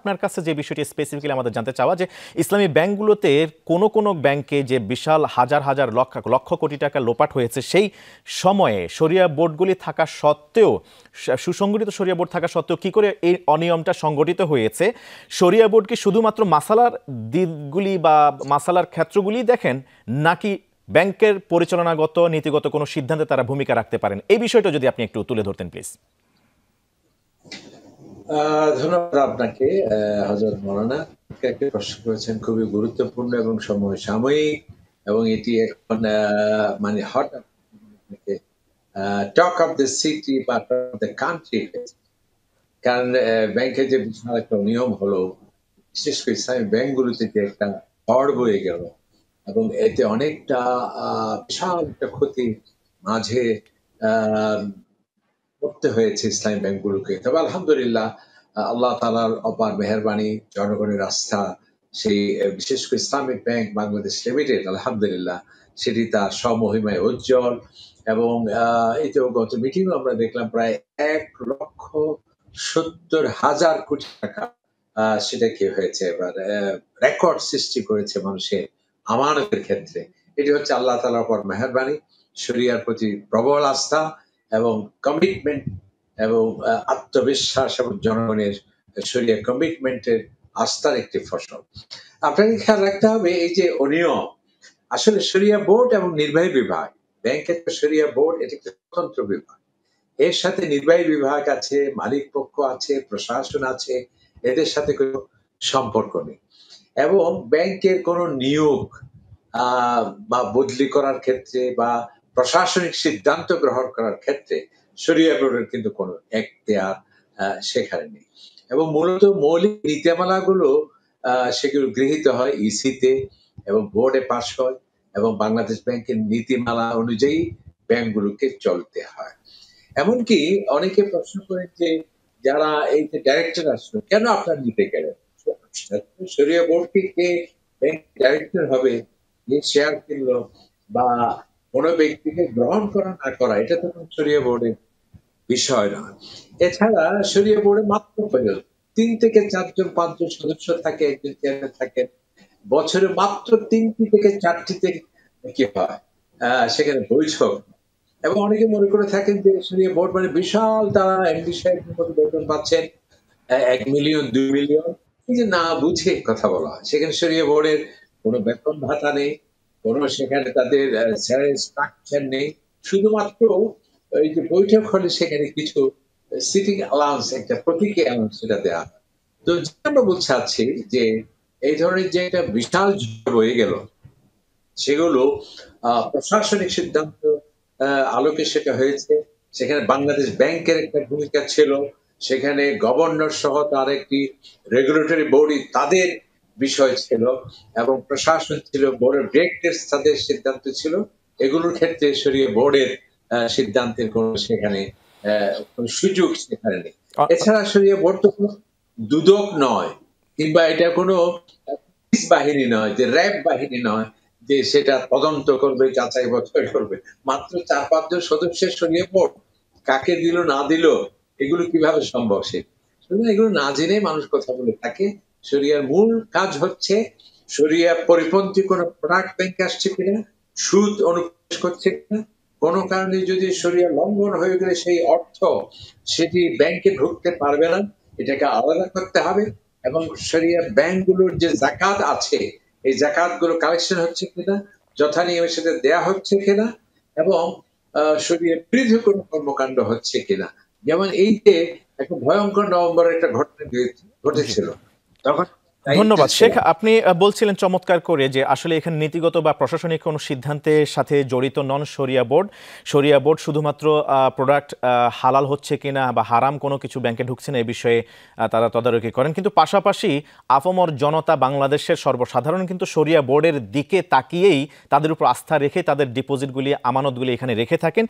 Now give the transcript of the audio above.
আপনার কাছে যে বিষয়টি স্পেসিফিক্যালি আমাদের জানতে চাওয়া যে ইসলামী ব্যাংকগুলোতে কোনো ব্যাংকে যে বিশাল হাজার হাজার লক্ষ কোটি টাকা লোপাট হয়েছে, সেই সময়ে শরিয়া বোর্ডগুলি থাকা সত্ত্বেও, সুসংগঠিত শরিয়া বোর্ড থাকা সত্ত্বেও কি করে এই অনিয়মটা সংগঠিত হয়েছে? শরিয়া বোর্ড কি শুধুমাত্র মাসালার দিকগুলি বা মাসালার ক্ষেত্রগুলি দেখেন, নাকি ব্যাংকের পরিচালনাগত নীতিগত কোনো সিদ্ধান্তে তারা ভূমিকা রাখতে পারেন? এই বিষয়টা যদি আপনি একটু তুলে ধরতেন প্লিজ। ধন্যবাদ আপনাকে হযরত মাওলানা, একটা প্রশ্ন করেছেন, খুবই গুরুত্বপূর্ণ এবং সমসাময়িক, এবং এটি এখন মানে hot talk of the city বা অফ দ্য কান্ট্রি। কারণ ব্যাংকের যে বিশাল একটা নিয়ম হলো, বিশেষ করে ইসলামী ব্যাংকগুলোতে যে একটা ঝড় বয়ে গেল এবং এতে অনেকটা বিশাল একটা ক্ষতি মাঝে করতে হয়েছে ইসলামী ব্যাংকগুলোকে। তবে আলহামদুলিল্লাহ, আল্লাহ তাআলার অপার মেহেরবানি, জনগণের আস্থা, সেই বিশেষ করে ইসলামিক ব্যাংক বাংলাদেশ লিমিটেড, আলহামদুলিল্লাহ সেটি তার স্বমহিমায় উজ্জ্বল। এবং এই তো গত মিটিং আমরা দেখলাম প্রায় 1,70,000 কোটি টাকা সেটা কি হয়েছে, এবার রেকর্ড সৃষ্টি করেছে মানুষের আমানতের ক্ষেত্রে। এটি হচ্ছে আল্লাহ তাআলার অপার মেহেরবানি, শরিয়ার প্রতি প্রবল আস্থা এবং কমিটমেন্ট এবং আত্মবিশ্বাস এবং জনগণের শরিয়া কমিটমেন্টের আস্থার একটি ফসল। আপনাকে খেয়াল রাখতে হবে, এই যে অনিয়ম, আসলে শরিয়া বোর্ড এবং নির্বাহী বিভাগ, ব্যাংকের শরিয়া বোর্ড এটি একটি স্বতন্ত্র বিভাগ, এর সাথে নির্বাহী বিভাগ আছে, মালিক পক্ষ আছে, প্রশাসন আছে, এদের সাথে কোনো সম্পর্ক নেই। এবং ব্যাংকের কোনো নিয়োগ বা বদলি করার ক্ষেত্রে বা প্রশাসনিক সিদ্ধান্ত গ্রহণ করার ক্ষেত্রে শরিয়া বোর্ডের কিন্তু কোনো এখতিয়ার সেখানে নেই। এবং মূলত মৌলিক নীতিমালাগুলো সেগুলো গৃহীত হয় ইসিতে এবং বোর্ডে পাস হয়, এবং বাংলাদেশ ব্যাংকের নীতিমালা অনুযায়ী ব্যাংকগুলোকে চলতে হয়। এমনকি অনেকে প্রশ্ন করেন যে যারা এই যে ডাইরেক্টর আসলো, কেন আপনার নিতে গেলেন? শরিয়া বোর্ডকে কে ব্যাংক ডাইরেক্টর হবে, যে শেয়ার কিনলো বা কোনো ব্যক্তিকে গ্রহণ করা না করা, এটা তো শরিয়া বোর্ডের বিষয় নয়। এছাড়া শরিয়া বোর্ডে মাত্র 3 থেকে 4জন 5জন সদস্য থাকে, একজন চেয়ারম্যান থাকেন। বছরে মাত্র 3টি থেকে 4টিতে কি হয়, সেখানে বৈঠক। এবং অনেকে মনে করে থাকেন যে শরিয়া বোর্ড মানে বিশাল, তারা এমডি সাহেবের মতো বেতন পাচ্ছেন 1 মিলিয়ন 2 মিলিয়ন, এই যে না বুঝে কথা বলা হয়। সেখানে শরিয়া বোর্ডের কোনো বেতন ভাতা নেই, কোনো সেখানে তাদের স্যালারি স্ট্রাকচার নেই, শুধুমাত্র এই যে বৈঠক হলে সেখানে কিছু সিটিং অ্যালাউন্স, একটা প্রতীকী অ্যালাউন্স সেটা দেওয়া। তো আমরা বলতে চাচ্ছি যে এই ধরনের যে একটা বিশাল ঝড় বয়ে গেল, সেগুলো প্রশাসনিক সিদ্ধান্ত আলোকে সেটা হয়েছে। সেখানে বাংলাদেশ ব্যাংকের একটা ভূমিকা ছিল, সেখানে গভর্নর সহ তার একটি রেগুলেটরি বডি, তাদের বিষয় ছিল, এবং প্রশাসন ছিল, বোর্ডের ডিরেক্টরস তাদের সিদ্ধান্ত ছিল। এগুলোর ক্ষেত্রে শরিয়া বোর্ডের সিদ্ধান্তের কোনো সেখানে কোনো সুযোগ সেখানে নেই। এছাড়া শরিয়া বোর্ড তো কোনো দুদক নয়, কিংবা এটা কোনো পুলিশ বাহিনী নয়, যে র্যাব বাহিনী নয়, যে সেটা তদন্ত করবে, যাচাই বাছাই করবে। মাত্র 4-5 জন সদস্যের শরিয়া বোর্ড, কাকে দিল না দিল এগুলো কিভাবে সম্ভব? এগুলো না জেনে মানুষ কথা বলে থাকে। শরিয়ার মূল কাজ হচ্ছে শরিয়া পরিপন্থী কোন প্রোডাক্ট ব্যাংকে আসছে কিনা, সুদ অনুপ্রবেশ করছে কিনা, কোনো কারণে যদি শরিয়া লঙ্ঘন হয়ে গেলে সেই অর্থ সেটি ব্যাংকে ঢুকতে পারবে না, এটাকে আলাদা করতে হবে। এবং শরিয়া ব্যাংকগুলোর যে যাকাত আছে, এই যাকাত গুলো কালেকশন হচ্ছে কিনা, যথানিয়মে সেটা দেয়া হচ্ছে কিনা, এবং শরিয়া বিরোধী কোনো কর্মকাণ্ড হচ্ছে কিনা। যেমন এই যে একটা ভয়ঙ্কর নভেম্বরের একটা ঘটনা ঘটেছিল, তখন ধন্যবাদ শেখ। আপনি বলছিলেন চমৎকার করে যে আসলে এখানে নীতিগত বা প্রশাসনিক কোনো সিদ্ধান্তের সাথে জড়িত নন শরিয়া বোর্ড। শরিয়া বোর্ড শুধুমাত্র প্রোডাক্ট হালাল হচ্ছে কিনা বা হারাম কোনো কিছু ব্যাংকে ঢুকছে না এই বিষয়ে তারা তদারকি করেন, কিন্তু পাশাপাশি আপামর জনতা, বাংলাদেশের সর্বসাধারণ কিন্তু শরিয়া বোর্ডের দিকে তাকিয়েই তাদের উপর আস্থা রেখে তাদের ডিপোজিটগুলি, আমানতগুলি এখানে রেখে থাকেন।